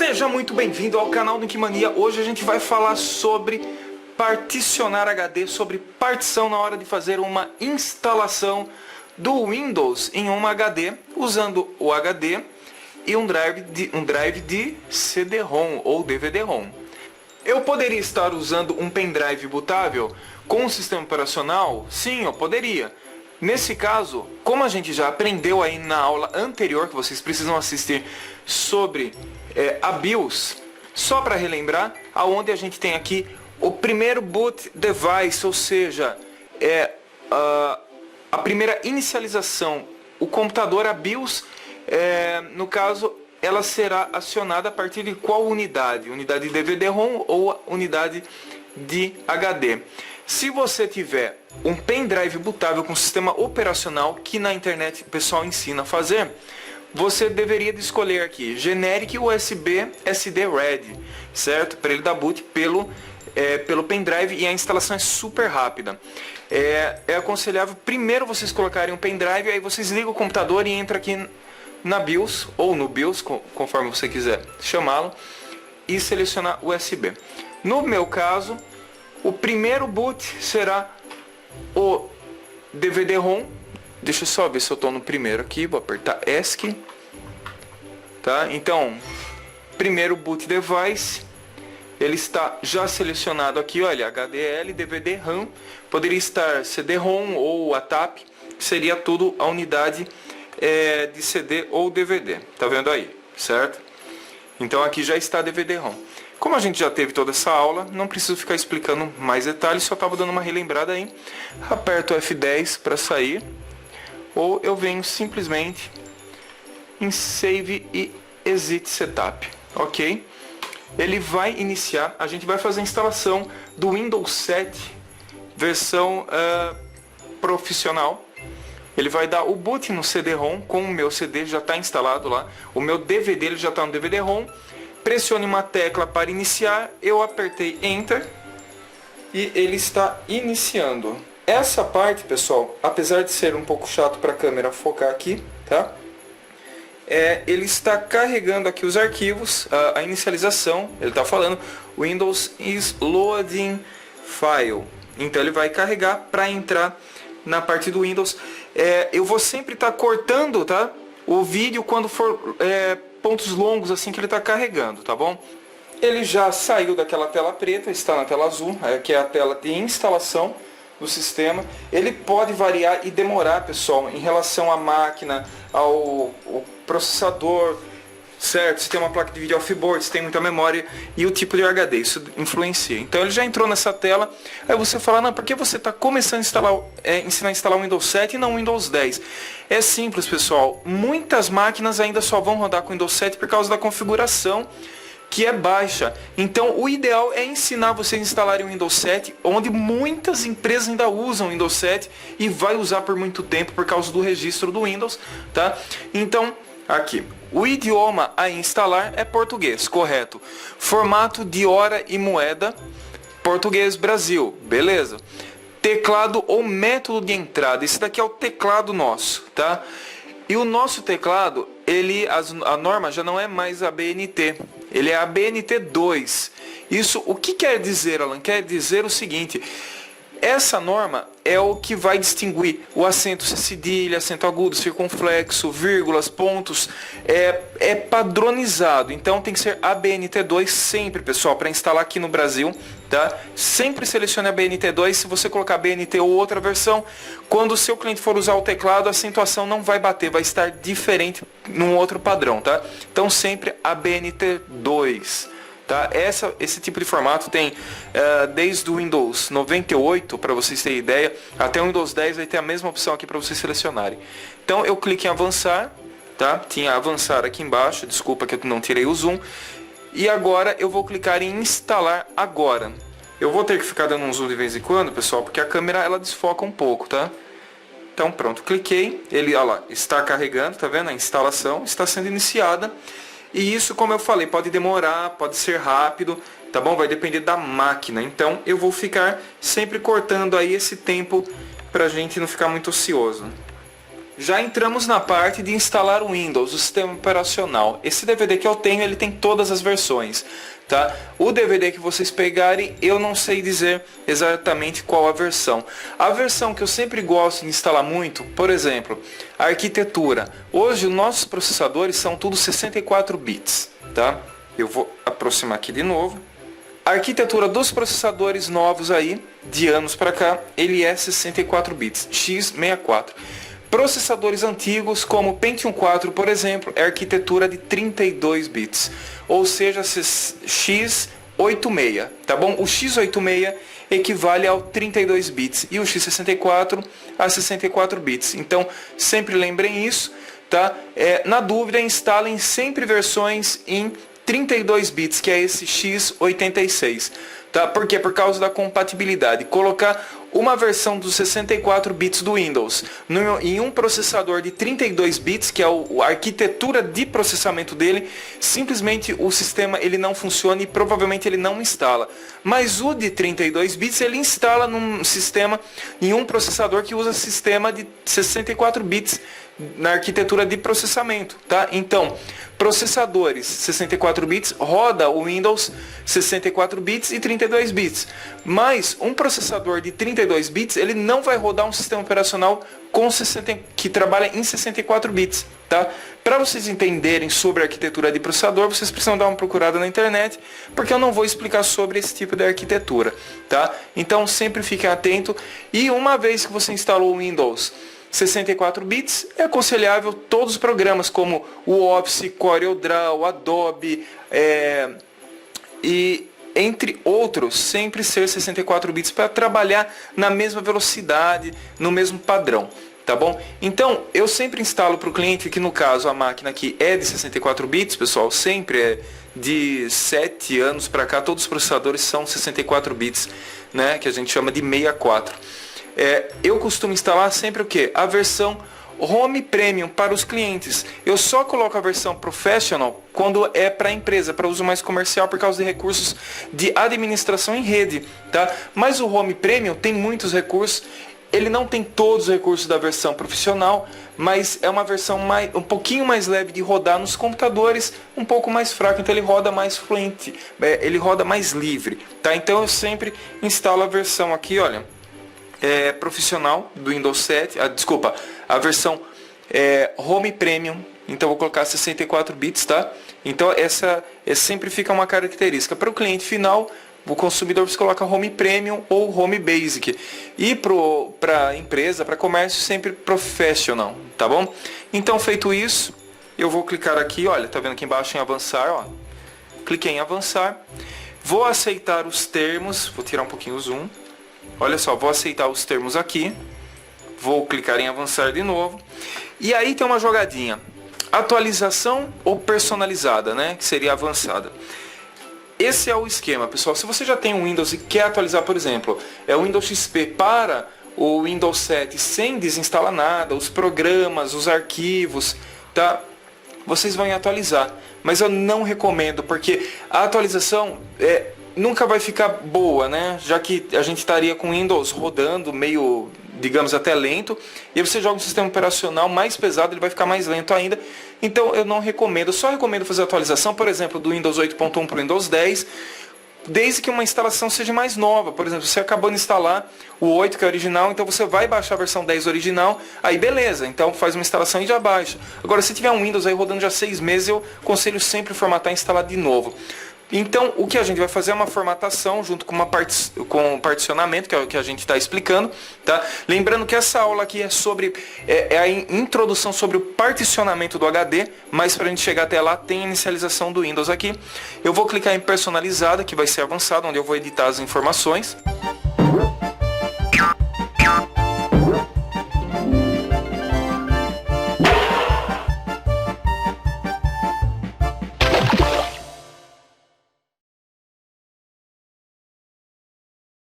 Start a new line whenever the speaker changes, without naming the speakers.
Seja muito bem-vindo ao canal do Wikimania. Hoje a gente vai falar sobre particionar HD, sobre partição na hora de fazer uma instalação do Windows em uma HD, usando o HD e um drive de CD-ROM ou DVD-ROM. Eu poderia estar usando um pendrive bootável com um sistema operacional? Sim, eu poderia. Nesse caso, como a gente já aprendeu aí na aula anterior, que vocês precisam assistir, sobre a BIOS, só para relembrar, aonde a gente tem aqui o primeiro boot device, ou seja, a primeira inicialização, o computador, a BIOS, no caso, ela será acionada a partir de qual unidade? Unidade de DVD-ROM ou unidade de HD? Se você tiver um pendrive bootável com sistema operacional, que na internet o pessoal ensina a fazer, você deveria de escolher aqui Generic USB SD Ready, certo? Para ele dar boot pelo pendrive, e a instalação é super rápida. É aconselhável primeiro vocês colocarem um pendrive, aí vocês ligam o computador e entra aqui na BIOS, ou no BIOS, conforme você quiser chamá-lo, e selecionar USB. No meu caso, o primeiro boot será o DVD-ROM. Deixa eu só ver se eu estou no primeiro aqui. Vou apertar ESC. Tá? Então, primeiro boot device. Ele está já selecionado aqui, olha, HDL, DVD-RAM. Poderia estar CD-ROM ou a TAP. Seria tudo a unidade de CD ou DVD. Tá vendo aí, certo? Então aqui já está DVD-ROM. Como a gente já teve toda essa aula, não preciso ficar explicando mais detalhes, só estava dando uma relembrada aí. Aperto o F10 para sair, ou eu venho simplesmente em Save e Exit Setup, ok? Ele vai iniciar, a gente vai fazer a instalação do Windows 7 versão profissional. Ele vai dar o boot no CD-ROM, com o meu CD já está instalado lá, o meu DVD ele já está no DVD-ROM. Pressione uma tecla para iniciar, eu apertei Enter e ele está iniciando. Essa parte, pessoal, apesar de ser um pouco chato para a câmera focar aqui, tá? Ele está carregando aqui os arquivos, a inicialização, ele está falando Windows is loading file. Então ele vai carregar para entrar na parte do Windows. Eu vou sempre estar cortando, tá, o vídeo quando for pontos longos assim que ele está carregando, tá bom? Ele já saiu daquela tela preta, está na tela azul, que é a tela de instalação do sistema. Ele pode variar e demorar, pessoal, em relação à máquina, ao processador, certo? Se tem uma placa de vídeo off-board, se tem muita memória e o tipo de HD, isso influencia. Então ele já entrou nessa tela, aí você fala, não, por que você está começando a ensinar a instalar o Windows 7 e não o Windows 10? É simples, pessoal, muitas máquinas ainda só vão rodar com o Windows 7 por causa da configuração, que é baixa. Então o ideal é ensinar vocês a instalarem o Windows 7, onde muitas empresas ainda usam o Windows 7 e vai usar por muito tempo por causa do registro do Windows, tá? Então, aqui, o idioma a instalar é português, correto. Formato de hora e moeda, português Brasil, beleza. Teclado ou método de entrada, esse daqui é o teclado nosso, tá? E o nosso teclado, a norma já não é mais a BNT, ele é a BNT2. Isso, o que quer dizer, Alan? Quer dizer o seguinte: essa norma é o que vai distinguir o acento cedilha, acento agudo, circunflexo, vírgulas, pontos. É padronizado. Então tem que ser a BNT2 sempre, pessoal, para instalar aqui no Brasil, tá? Sempre selecione a BNT2. Se você colocar BNT ou outra versão, quando o seu cliente for usar o teclado, a acentuação não vai bater, vai estar diferente num outro padrão, tá? Então sempre a BNT2. Tá? Esse tipo de formato tem desde o Windows 98, para vocês terem ideia, até o Windows 10 vai ter a mesma opção aqui para vocês selecionarem. Então eu clico em avançar, tá? Tinha avançar aqui embaixo, desculpa que eu não tirei o zoom. E agora eu vou clicar em instalar agora. Eu vou ter que ficar dando um zoom de vez em quando, pessoal, porque a câmera ela desfoca um pouco, tá? Então pronto, cliquei, ele ó lá, está carregando, tá vendo? A instalação está sendo iniciada. E isso, como eu falei, pode demorar, pode ser rápido, tá bom? Vai depender da máquina. Então eu vou ficar sempre cortando aí esse tempo pra gente não ficar muito ocioso. já entramos na parte de instalar o Windows, o sistema operacional. Esse DVD que eu tenho, ele tem todas as versões, tá? O DVD que vocês pegarem, eu não sei dizer exatamente qual a versão. A versão que eu sempre gosto de instalar muito, por exemplo, a arquitetura. Hoje, os nossos processadores são tudo 64 bits, tá? Eu vou aproximar aqui de novo. A arquitetura dos processadores novos aí, de anos para cá, ele é 64 bits, x64. Processadores antigos, como o Pentium 4, por exemplo, é arquitetura de 32 bits, ou seja, x86, tá bom? O x86 equivale ao 32 bits e o x64 a 64 bits. Então, sempre lembrem isso, tá? Na dúvida, instalem sempre versões em 32 bits, que é esse x86, tá? Por quê? Por causa da compatibilidade. Colocar uma versão dos 64 bits do Windows em um processador de 32 bits, que é a arquitetura de processamento dele, simplesmente o sistema ele não funciona e provavelmente ele não instala. Mas o de 32 bits ele instala num sistema, em um processador que usa sistema de 64 bits na arquitetura de processamento, tá? Então, processadores 64 bits roda o Windows 64 bits e 32 bits. Mas um processador de 32 bits, ele não vai rodar um sistema operacional que trabalha em 64 bits, tá? Para vocês entenderem sobre a arquitetura de processador, vocês precisam dar uma procurada na internet, porque eu não vou explicar sobre esse tipo de arquitetura, tá? Então, sempre fiquem atentos. E uma vez que você instalou o Windows 64 bits, é aconselhável todos os programas como o Office, CorelDRAW, Adobe e entre outros, sempre ser 64 bits para trabalhar na mesma velocidade, no mesmo padrão, tá bom? Então, eu sempre instalo para o cliente, que no caso a máquina aqui é de 64 bits, pessoal, sempre é de 7 anos para cá, todos os processadores são 64 bits, né, que a gente chama de 64. Eu costumo instalar sempre o que? A versão Home Premium para os clientes. Eu só coloco a versão Professional quando é para a empresa, para uso mais comercial, por causa de recursos de administração em rede, tá? Mas o Home Premium tem muitos recursos. Ele não tem todos os recursos da versão profissional, mas é uma versão um pouquinho mais leve de rodar nos computadores, um pouco mais fraco, então ele roda mais fluente, ele roda mais livre, tá? Então eu sempre instalo a versão aqui, olha, profissional do Windows 7, a versão Home Premium, então vou colocar 64 bits, tá? Então essa sempre fica uma característica. Para o cliente final, o consumidor você coloca Home Premium ou Home Basic. E para empresa, para comércio, sempre Professional, tá bom? Então feito isso, eu vou clicar aqui, olha, tá vendo aqui embaixo em avançar, ó. Cliquei em avançar, vou aceitar os termos, vou tirar um pouquinho o zoom. Olha só, vou aceitar os termos aqui. Vou clicar em avançar de novo. E aí tem uma jogadinha. Atualização ou personalizada, né? Que seria avançada. Esse é o esquema, pessoal. Se você já tem um Windows e quer atualizar, por exemplo, o Windows XP para o Windows 7 sem desinstalar nada, os programas, os arquivos, tá? Vocês vão atualizar. Mas eu não recomendo, porque a atualização nunca vai ficar boa, né? Já que a gente estaria com o Windows rodando meio, digamos, até lento, e você joga um sistema operacional mais pesado, ele vai ficar mais lento ainda. Então eu não recomendo, eu só recomendo fazer a atualização, por exemplo, do Windows 8.1 para o Windows 10, desde que uma instalação seja mais nova. Por exemplo, você acabou de instalar o 8, que é original, então você vai baixar a versão 10 original, aí beleza, então faz uma instalação e já baixa. Agora, se tiver um Windows aí rodando já 6 meses, eu aconselho sempre formatar e instalar de novo. Então, o que a gente vai fazer é uma formatação junto com com um particionamento, que é o que a gente está explicando, tá? Lembrando que essa aula aqui é sobre a introdução sobre o particionamento do HD, mas para a gente chegar até lá tem a inicialização do Windows aqui. Eu vou clicar em personalizada, que vai ser avançado, onde eu vou editar as informações.